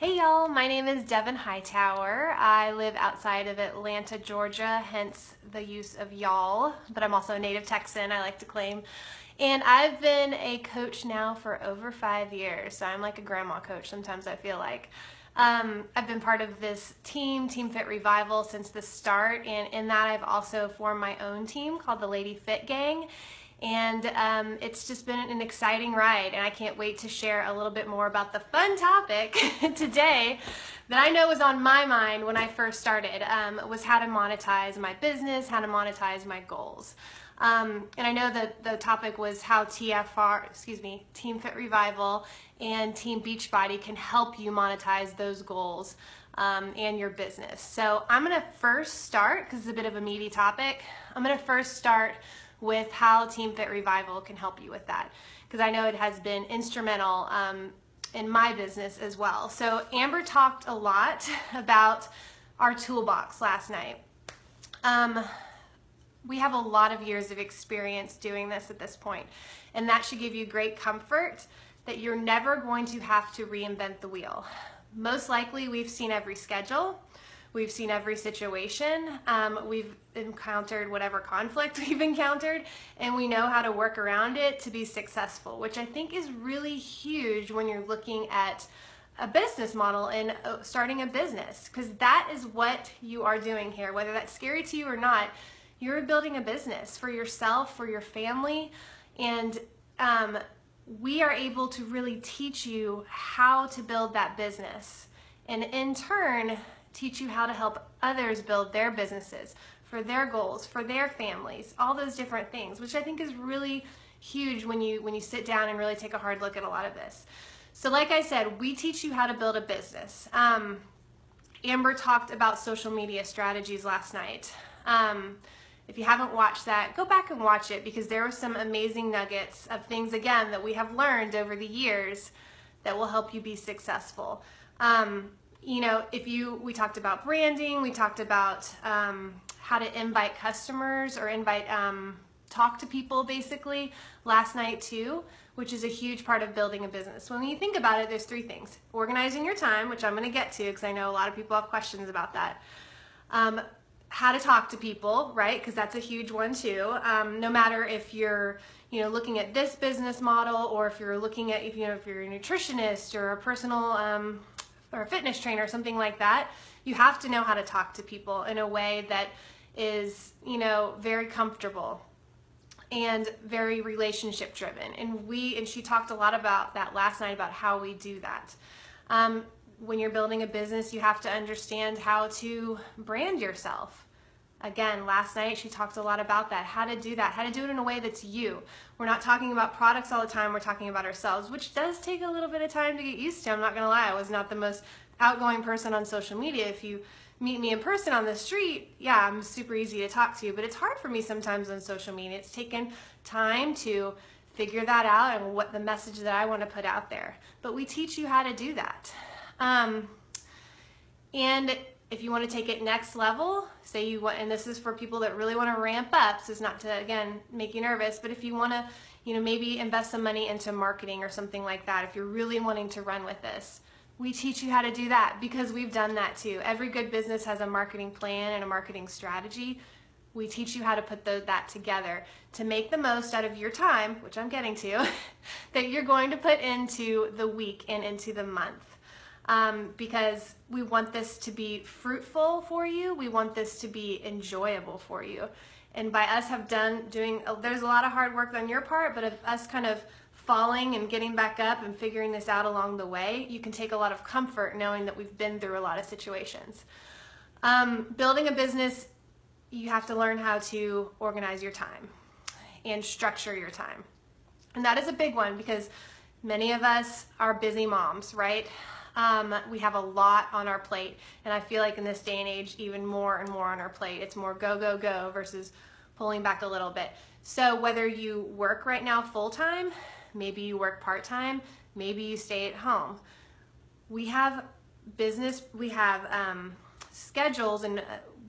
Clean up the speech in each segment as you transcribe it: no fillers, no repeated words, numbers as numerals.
Hey y'all, my name is Devon Hightower. I live outside of Atlanta, Georgia, hence the use of y'all, but I'm also a native Texan, I like to claim. And I've been a coach now for over 5 years, so I'm like a grandma coach sometimes I feel like. I've been part of this team, Team Fit Revival, since the start, and in that I've also formed my own team called the Lady Fit Gang. And it's just been an exciting ride, and I can't wait to share a little bit more about the fun topic today that I know was on my mind when I first started, was how to monetize my business, how to monetize my goals. And I know that the topic was how Team Fit Revival and Team Beachbody can help you monetize those goals and your business. So I'm going to first start, because it's a bit of a meaty topic, I'm going to first start with how Team Fit Revival can help you with that, because I know it has been instrumental in my business as well. So Amber talked a lot about our toolbox last night. We have a lot of years of experience doing this at this point, and that should give you great comfort that you're never going to have to reinvent the wheel. Most likely we've seen every schedule. We've seen every situation, we've encountered whatever conflict we've encountered, and we know how to work around it to be successful, which I think is really huge when you're looking at a business model and starting a business, because that is what you are doing here. Whether that's scary to you or not, you're building a business for yourself, for your family, and we are able to really teach you how to build that business, and in turn, teach you how to help others build their businesses for their goals, for their families, all those different things, which I think is really huge when you sit down and really take a hard look at a lot of this. So like I said, we teach you how to build a business. Amber talked about social media strategies last night. If you haven't watched that, go back and watch it, because there were some amazing nuggets of things, again, that we have learned over the years that will help you be successful. You know, we talked about branding, we talked about how to invite customers or talk to people basically last night too, which is a huge part of building a business. When you think about it, there's 3 things. Organizing your time, which I'm going to get to because I know a lot of people have questions about that. How to talk to people, right? Because that's a huge one too. No matter if you're looking at this business model, or if you're looking at if you're a nutritionist or a personal or a fitness trainer or something like that, you have to know how to talk to people in a way that is, very comfortable and very relationship driven. And she talked a lot about that last night, about how we do that. When you're building a business, you have to understand how to brand yourself. Again, last night she talked a lot about that, how to do that, how to do it in a way that's you. We're not talking about products all the time, we're talking about ourselves, which does take a little bit of time to get used to. I'm not gonna lie, I was not the most outgoing person on social media. If you meet me in person on the street, yeah, I'm super easy to talk to, but it's hard for me sometimes on social media. It's taken time to figure that out and what the message that I want to put out there. But we teach you how to do that. And if you want to take it next level, say you want, and this is for people that really want to ramp up, so it's not to, again, make you nervous, but if you want to, maybe invest some money into marketing or something like that, if you're really wanting to run with this, we teach you how to do that, because we've done that too. Every good business has a marketing plan and a marketing strategy. We teach you how to put that together to make the most out of your time, which I'm getting to, that you're going to put into the week and into the month. Because we want this to be fruitful for you. We want this to be enjoyable for you. And by us there's a lot of hard work on your part, but of us kind of falling and getting back up and figuring this out along the way, you can take a lot of comfort knowing that we've been through a lot of situations. Building a business, you have to learn how to organize your time and structure your time. And that is a big one, because many of us are busy moms, right? We have a lot on our plate, and I feel like in this day and age, even more and more on our plate. It's more go, go, go versus pulling back a little bit. So whether you work right now full-time, maybe you work part-time, maybe you stay at home. We have schedules, and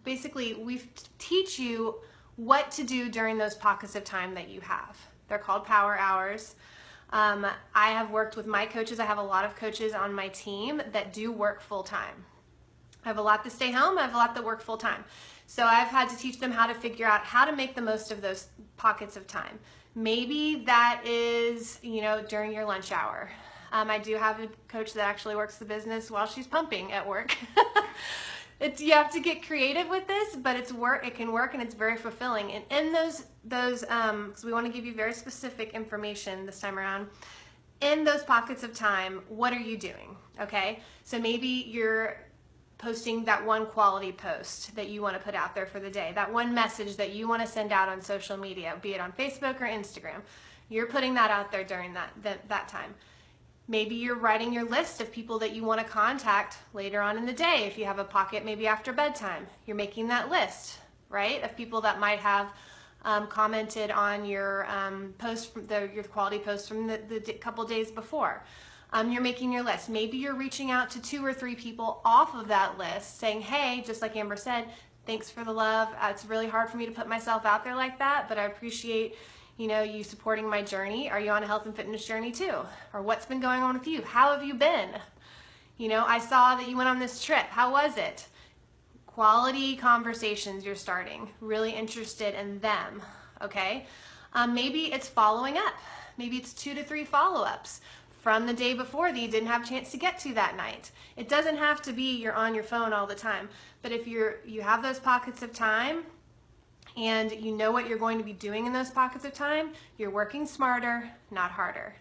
basically we teach you what to do during those pockets of time that you have. They're called power hours. I have worked with my coaches. I have a lot of coaches on my team that do work full-time. I have a lot that stay home. I have a lot that work full-time. So I've had to teach them how to figure out how to make the most of those pockets of time. Maybe that is, during your lunch hour. I do have a coach that actually works the business while she's pumping at work. You have to get creative with this, but it can work, and it's very fulfilling. And in those, because we want to give you very specific information this time around, in those pockets of time, what are you doing? Okay, so maybe you're posting that one quality post that you want to put out there for the day, that one message that you want to send out on social media, be it on Facebook or Instagram. You're putting that out there during that time. Maybe you're writing your list of people that you want to contact later on in the day. If you have a pocket, maybe after bedtime, you're making that list, right, of people that might have commented on your post, your quality post from the couple days before. You're making your list. Maybe you're reaching out to 2 or 3 people off of that list saying, hey, just like Amber said, thanks for the love. It's really hard for me to put myself out there like that, but I appreciate you supporting my journey. Are you on a health and fitness journey too? Or what's been going on with you? How have you been? I saw that you went on this trip. How was it? Quality conversations you're starting. Really interested in them, okay? Maybe it's following up. Maybe it's 2 to 3 follow-ups from the day before that you didn't have a chance to get to that night. It doesn't have to be you're on your phone all the time, but if you have those pockets of time, and you know what you're going to be doing in those pockets of time, you're working smarter, not harder.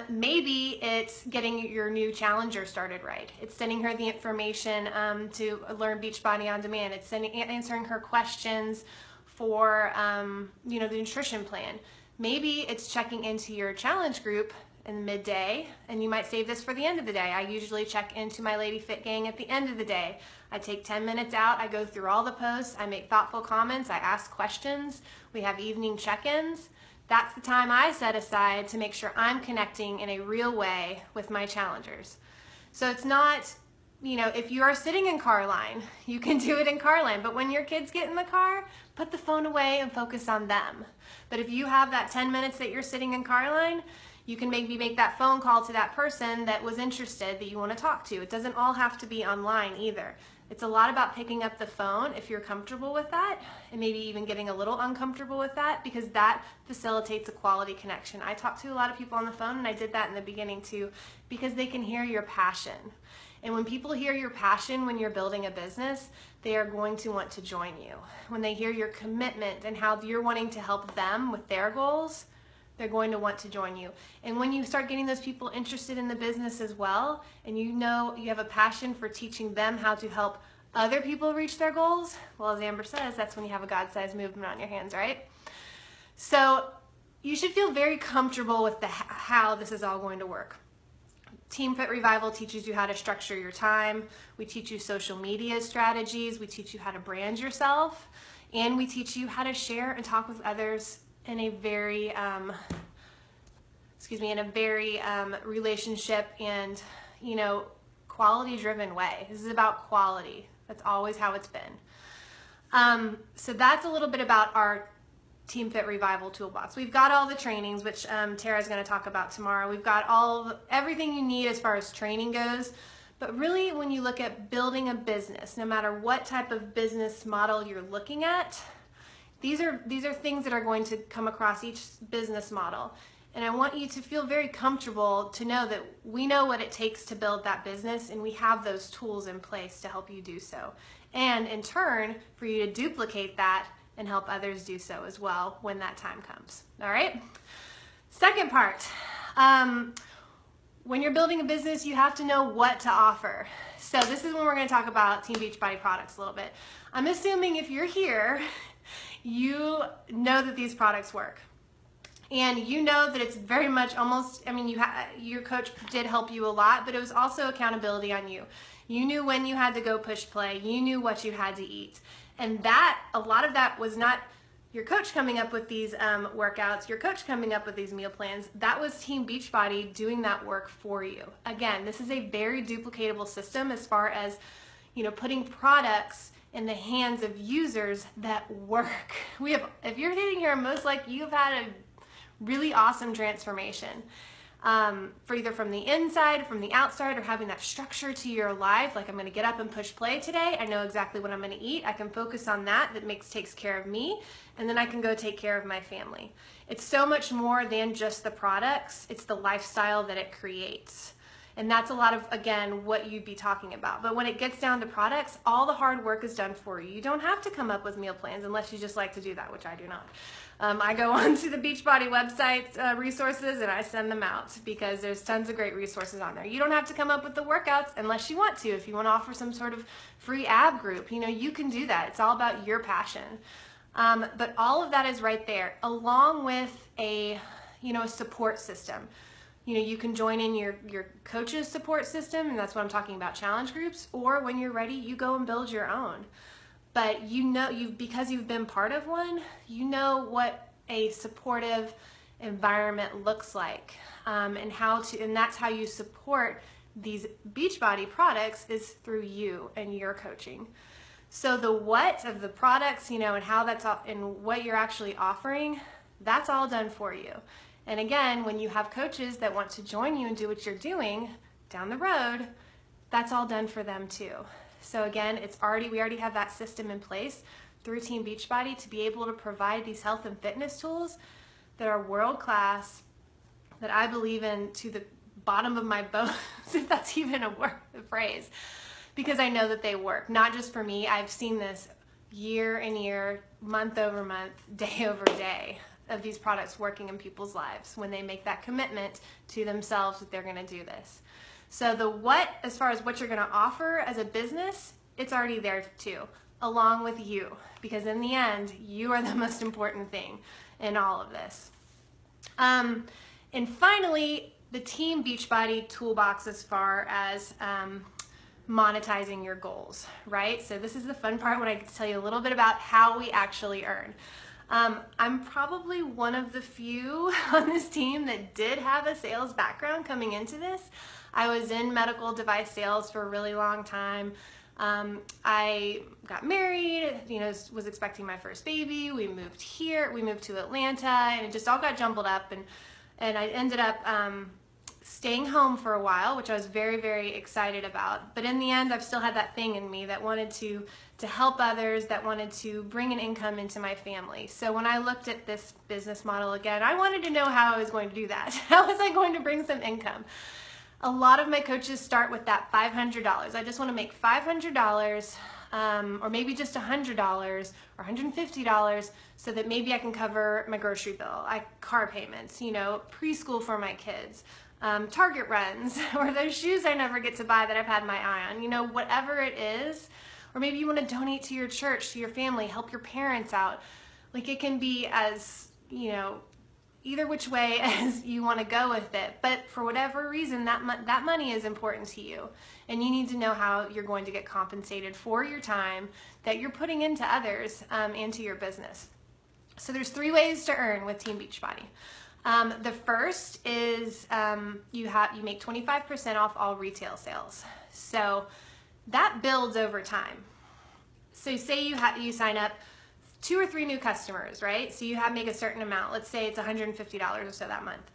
Maybe it's getting your new challenger started right. It's sending her the information to learn Beachbody on demand. It's answering her questions for the nutrition plan. Maybe it's checking into your challenge group in midday, and you might save this for the end of the day. I usually check into my Lady Fit gang at the end of the day. I take 10 minutes out, I go through all the posts, I make thoughtful comments, I ask questions, we have evening check-ins. That's the time I set aside to make sure I'm connecting in a real way with my challengers. So it's not, if you are sitting in car line, you can do it in car line, but when your kids get in the car, put the phone away and focus on them. But if you have that 10 minutes that you're sitting in car line, you can maybe make that phone call to that person that was interested that you want to talk to. It doesn't all have to be online either. It's a lot about picking up the phone if you're comfortable with that, and maybe even getting a little uncomfortable with that, because that facilitates a quality connection. I talk to a lot of people on the phone, and I did that in the beginning too, because they can hear your passion. And when people hear your passion when you're building a business, they are going to want to join you. When they hear your commitment and how you're wanting to help them with their goals, they're going to want to join you. And when you start getting those people interested in the business as well, and you have a passion for teaching them how to help other people reach their goals, well, as Amber says, that's when you have a God-sized movement on your hands, right? So you should feel very comfortable with how this is all going to work. Team Fit Revival teaches you how to structure your time. We teach you social media strategies. We teach you how to brand yourself. And we teach you how to share and talk with others in a very, relationship and, quality-driven way. This is about quality. That's always how it's been. So that's a little bit about our Team Fit Revival toolbox. We've got all the trainings, which Tara's going to talk about tomorrow. We've got everything you need as far as training goes. But really, when you look at building a business, no matter what type of business model you're looking at, these are things that are going to come across each business model. And I want you to feel very comfortable to know that we know what it takes to build that business, and we have those tools in place to help you do so. And in turn, for you to duplicate that and help others do so as well when that time comes. All right? Second part, when you're building a business, you have to know what to offer. So this is when we're going to talk about Team Beachbody products a little bit. I'm assuming if you're here, you know that these products work. And you know that it's very much almost, your coach did help you a lot, but it was also accountability on you. You knew when you had to go push play. You knew what you had to eat. And a lot of that was not your coach coming up with these workouts, your coach coming up with these meal plans. That was Team Beachbody doing that work for you. Again, this is a very duplicatable system as far as, putting products in the hands of users that work. If you're sitting here, most likely you've had a Really awesome transformation. For either from the inside, from the outside, or having that structure to your life. Like, I'm going to get up and push play today. I know exactly what I'm going to eat. I can focus on that. Takes care of me, and then I can go take care of my family. It's so much more than just the products. It's the lifestyle that it creates. And that's a lot of, again, what you'd be talking about. But when it gets down to products, all the hard work is done for you. You don't have to come up with meal plans unless you just like to do that, which I do not. I go onto the Beachbody website resources and I send them out because there's tons of great resources on there. You don't have to come up with the workouts unless you want to. If you want to offer some sort of free ab group, you can do that. It's all about your passion. But all of that is right there, along with a support system. You can join in your coach's support system, and that's what I'm talking about, challenge groups, or when you're ready, you go and build your own. But because you've been part of one, you know what a supportive environment looks like, and that's how you support these Beachbody products is through you and your coaching. So the what of the products, and how that's all, and what you're actually offering, that's all done for you. And again, when you have coaches that want to join you and do what you're doing down the road, that's all done for them too. So again, we already have that system in place through Team Beachbody to be able to provide these health and fitness tools that are world class, that I believe in to the bottom of my bones, if that's even a phrase, because I know that they work. Not just for me, I've seen this year and year, month over month, day over day, of these products working in people's lives when they make that commitment to themselves that they're going to do this. So the what, as far as what you're going to offer as a business, it's already there too, along with you, because in the end, you are the most important thing in all of this. And finally, the Team Beachbody toolbox as far as monetizing your goals, right? So this is the fun part when I get to tell you a little bit about how we actually earn. I'm probably one of the few on this team that did have a sales background coming into this. I was in medical device sales for a really long time. I got married, was expecting my first baby. We moved to Atlanta, and it just all got jumbled up, and I ended up staying home for a while, which I was very, very excited about. But in the end, I've still had that thing in me that wanted to help others, that wanted to bring an income into my family. So when I looked at this business model again, I wanted to know how I was going to do that. How was I going to bring some income? A lot of my coaches start with that $500. I just want to make $500, or maybe just $100 or $150, so that maybe I can cover my grocery bill, car payments, preschool for my kids, Target runs, or those shoes I never get to buy that I've had my eye on, whatever it is. Or maybe you want to donate to your church, to your family, help your parents out. Like, it can be as, either which way as you want to go with it. But for whatever reason, that money is important to you. And you need to know how you're going to get compensated for your time that you're putting into others, into your business. So there's 3 ways to earn with Team Beachbody. The first is you make 25% off all retail sales. So that builds over time. So say you sign up 2 or 3 new customers, right? So you make a certain amount. Let's say it's $150 or so that month.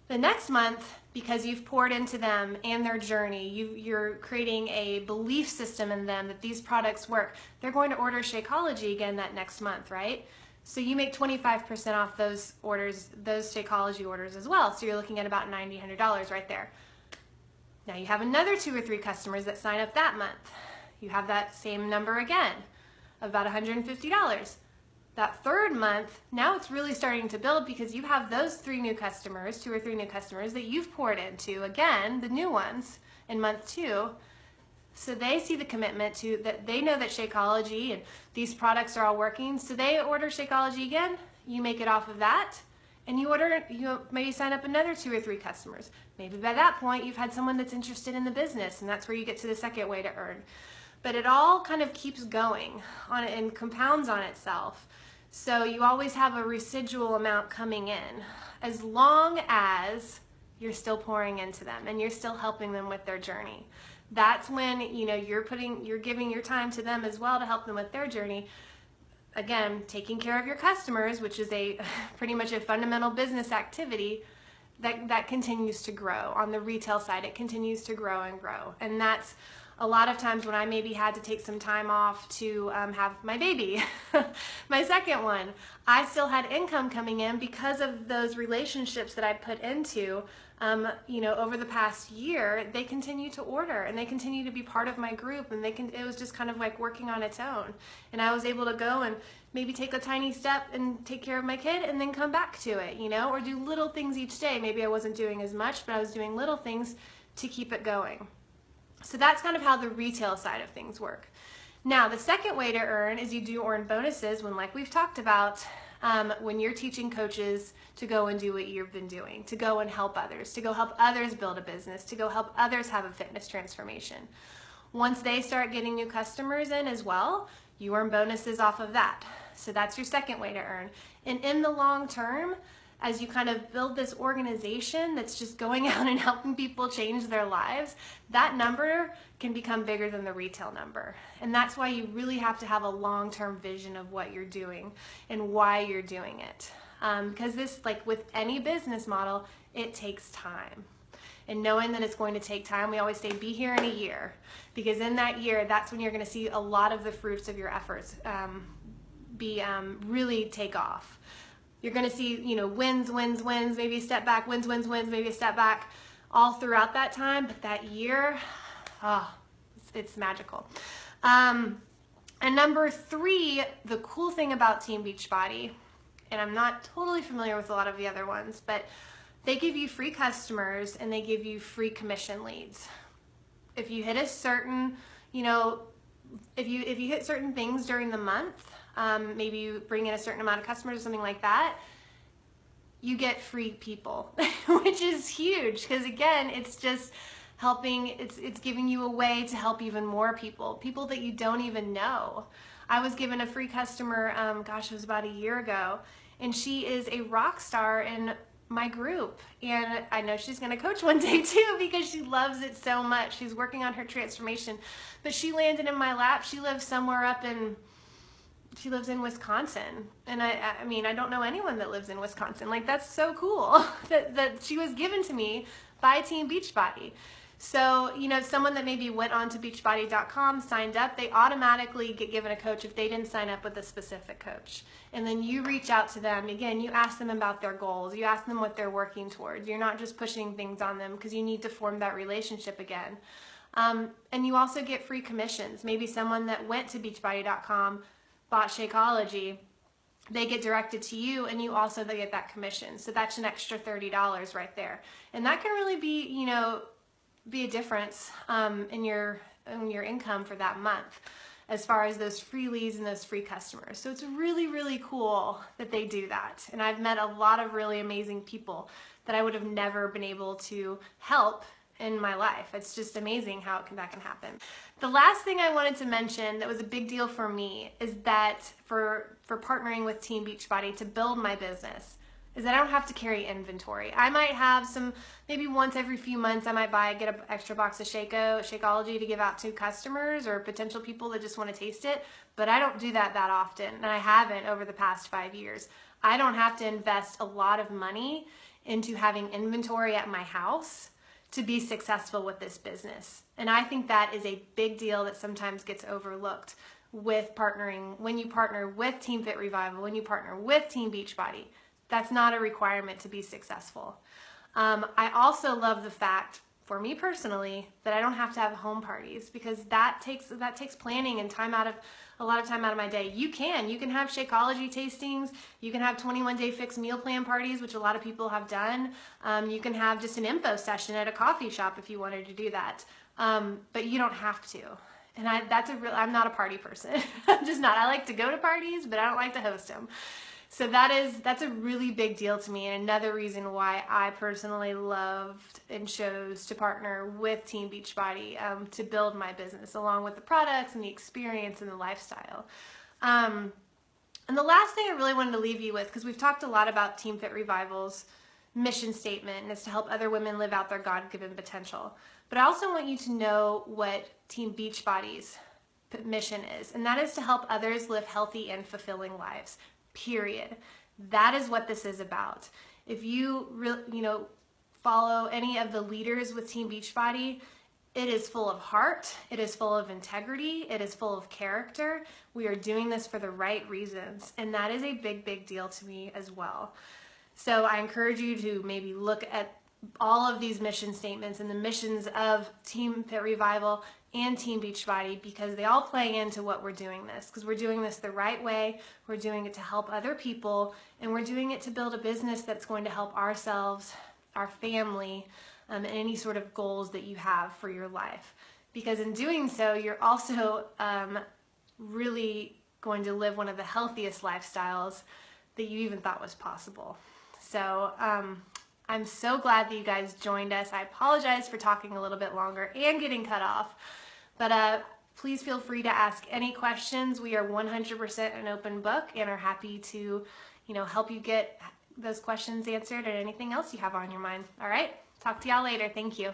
The next month, because you've poured into them and their journey, you're creating a belief system in them that these products work. They're going to order Shakeology again that next month, right? So you make 25% off those orders, those Shakeology orders as well. So you're looking at about $90, $100 right there. Now you have another 2 or 3 customers that sign up that month. You have that same number again, of about $150. That third month, now it's really starting to build because you have those 3 new customers, 2 or 3 new customers that you've poured into, again, the new ones in month 2. So they see the commitment to that. They know that Shakeology and these products are all working. So they order Shakeology again. You make it off of that, and you maybe sign up another 2 or 3 customers. Maybe by that point you've had someone that's interested in the business, and that's where you get to the second way to earn. But it all kind of keeps going on and compounds on itself. So you always have a residual amount coming in, as long as you're still pouring into them and you're still helping them with their journey. That's when you're giving your time to them as well to help them with their journey. again, taking care of your customers, which is a pretty much a fundamental business activity, that continues to grow. On the retail side, it continues to grow and grow. And that's a lot of times when I maybe had to take some time off to have my baby, my second one, I still had income coming in because of those relationships that I put into, over the past year. They continue to order and they continue to be part of my group, and it was just kind of like working on its own. And I was able to go and maybe take a tiny step and take care of my kid and then come back to it, or do little things each day. Maybe I wasn't doing as much, but I was doing little things to keep it going. So that's kind of how the retail side of things work. Now, the second way to earn is you do earn bonuses when, like we've talked about, when you're teaching coaches to go and do what you've been doing, to go and help others, to go help others build a business, to go help others have a fitness transformation. Once they start getting new customers in as well, you earn bonuses off of that. So that's your second way to earn. And in the long term, as you kind of build this organization that's just going out and helping people change their lives, that number can become bigger than the retail number. And that's why you really have to have a long-term vision of what you're doing and why you're doing it. Because this, like with any business model, it takes time. And knowing that it's going to take time, we always say be here in a year. Because in that year, that's when you're going to see a lot of the fruits of your efforts really take off. You're going to see, wins, maybe a step back, wins, maybe a step back, all throughout that time. But that year, it's magical. And number 3, the cool thing about Team Beachbody, and I'm not totally familiar with a lot of the other ones, but they give you free customers and they give you free commission leads. If you hit a certain, if you hit certain things during the month, maybe you bring in a certain amount of customers or something like that, you get free people, which is huge because again, it's just helping, it's giving you a way to help even more people that you don't even know. I was given a free customer, it was about a year ago, and she is a rock star in my group, and I know she's going to coach one day too because she loves it so much. She's working on her transformation, but she landed in my lap. She lives in Wisconsin, and I mean, I don't know anyone that lives in Wisconsin. Like, that's so cool that she was given to me by Team Beachbody. So, someone that maybe went on to beachbody.com, signed up, they automatically get given a coach if they didn't sign up with a specific coach. And then you reach out to them. Again, you ask them about their goals. You ask them what they're working towards. You're not just pushing things on them because you need to form that relationship again. And you also get free commissions. Maybe someone that went to beachbody.com, bought Shakeology, they get directed to you, and you also get that commission. So that's an extra $30 right there. And that can really be, be a difference in your income for that month as far as those free leads and those free customers. So it's really, really cool that they do that. And I've met a lot of really amazing people that I would have never been able to help in my life. It's just amazing how that can happen. The last thing I wanted to mention that was a big deal for me is that for partnering with Team Beachbody to build my business is that I don't have to carry inventory. I might have maybe once every few months I might get an extra box of Shakeology to give out to customers or potential people that just want to taste it, but I don't do that often, and I haven't over the past 5 years. I don't have to invest a lot of money into having inventory at my house to be successful with this business. And I think that is a big deal that sometimes gets overlooked with partnering. When you partner with Team Fit Revival, when you partner with Team Beachbody, that's not a requirement to be successful. I also love the fact, for me personally, that I don't have to have home parties because that takes planning and a lot of time out of my day. You can have Shakeology tastings. You can have 21-day fixed meal plan parties, which a lot of people have done. You can have just an info session at a coffee shop if you wanted to do that. But you don't have to. And I'm not a party person. I'm just not. I like to go to parties, but I don't like to host them. So that's a really big deal to me, and another reason why I personally loved and chose to partner with Team Beachbody to build my business, along with the products and the experience and the lifestyle. And the last thing I really wanted to leave you with, because we've talked a lot about Team Fit Revival's mission statement, and it's to help other women live out their God-given potential. But I also want you to know what Team Beachbody's mission is, and that is to help others live healthy and fulfilling lives, period. That is what this is about. If you follow any of the leaders with Team Beachbody, it is full of heart, it is full of integrity, it is full of character. We are doing this for the right reasons, and that is a big, big deal to me as well. So I encourage you to maybe look at all of these mission statements and the missions of Team Fit Revival and Team Beachbody, because they all play into what we're doing this, because we're doing this the right way, we're doing it to help other people, and we're doing it to build a business that's going to help ourselves, our family, and any sort of goals that you have for your life. Because in doing so, you're also really going to live one of the healthiest lifestyles that you even thought was possible. So I'm so glad that you guys joined us. I apologize for talking a little bit longer and getting cut off, but please feel free to ask any questions. We are 100% an open book and are happy to, help you get those questions answered and anything else you have on your mind. All right, talk to y'all later. Thank you.